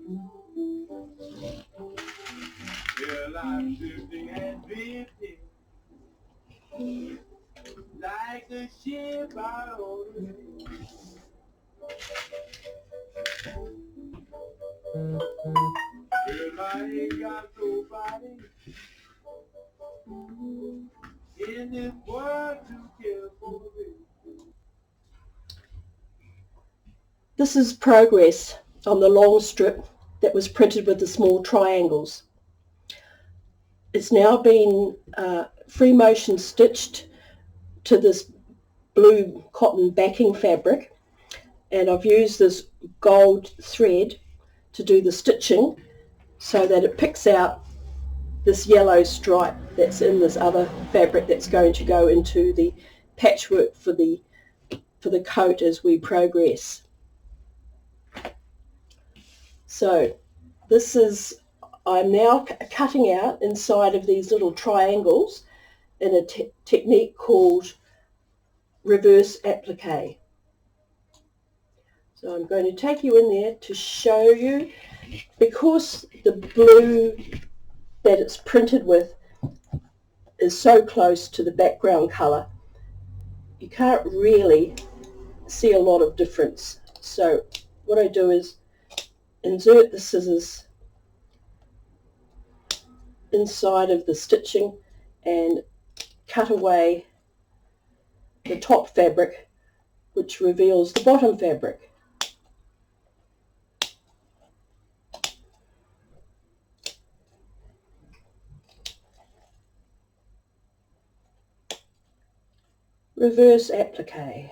Well, I'm shifting and drifting like a ship out on the sea. Well, I ain't got nobody in this world to care for me. This is progress on the long strip that was printed with the small triangles. It's now been free motion stitched to this blue cotton backing fabric, and I've used this gold thread to do the stitching so that it picks out this yellow stripe that's in this other fabric that's going to go into the patchwork for the coat as we progress. So this is, I'm now cutting out inside of these little triangles in a technique called reverse applique. So I'm going to take you in there to show you, because the blue that it's printed with is so close to the background colour, you can't really see a lot of difference. So what I do is insert the scissors inside of the stitching and cut away the top fabric, which reveals the bottom fabric. Reverse applique,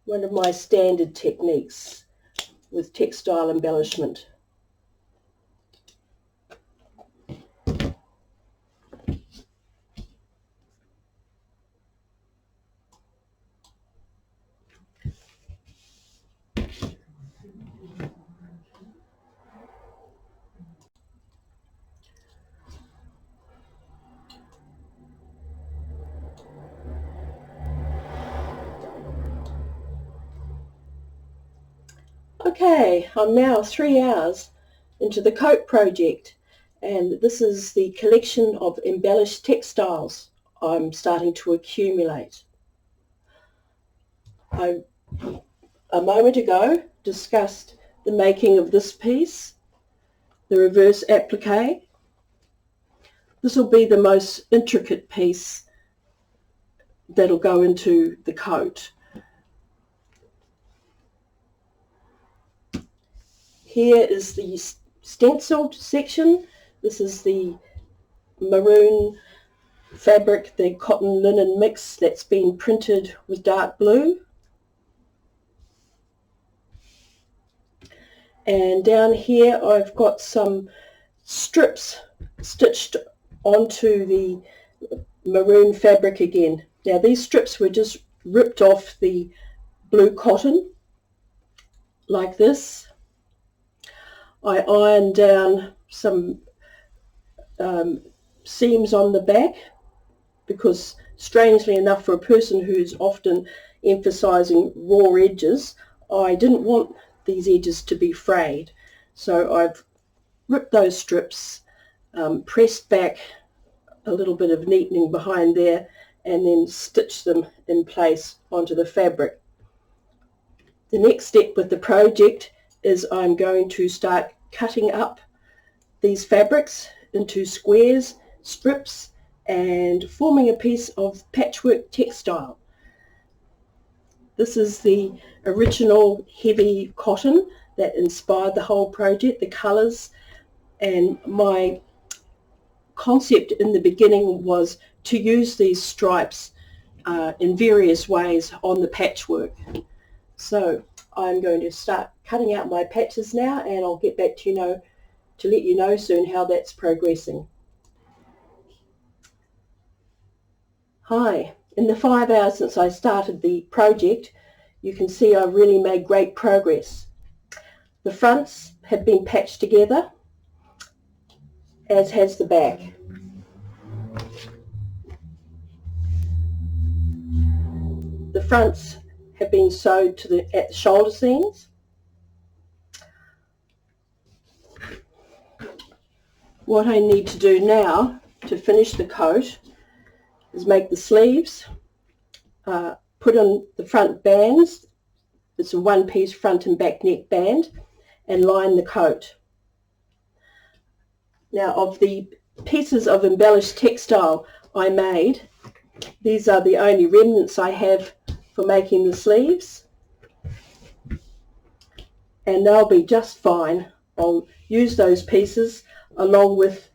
one of my standard techniques with textile embellishment. Okay, I'm now 3 hours into the coat project, and this is the collection of embellished textiles I'm starting to accumulate. I, a moment ago, discussed the making of this piece, the reverse applique. This will be the most intricate piece that'll go into the coat. Here is the stenciled section. This is the maroon fabric, the cotton linen mix that's been printed with dark blue. And down here I've got some strips stitched onto the maroon fabric again. Now these strips were just ripped off the blue cotton like this. I ironed down some seams on the back because, strangely enough, for a person who's often emphasising raw edges, I didn't want these edges to be frayed. So I've ripped those strips, pressed back a little bit of neatening behind there, and then stitched them in place onto the fabric. The next step with the project is I'm going to start cutting up these fabrics into squares, strips, and forming a piece of patchwork textile. This is the original heavy cotton that inspired the whole project, the colours, and my concept in the beginning was to use these stripes in various ways on the patchwork. So I'm going to start cutting out my patches now, and I'll get back to let you know soon how that's progressing. Hi, in the 5 hours since I started the project, you can see I've really made great progress. The fronts have been patched together, as has the back. The fronts have been sewed at the shoulder seams. What I need to do now to finish the coat is make the sleeves, put on the front bands. It's a one-piece front and back neck band, and line the coat. Now, of the pieces of embellished textile I made, these are the only remnants I have for making the sleeves, and they'll be just fine. I'll use those pieces along with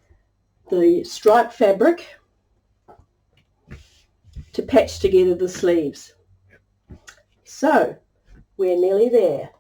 the striped fabric to patch together the sleeves. So we're nearly there.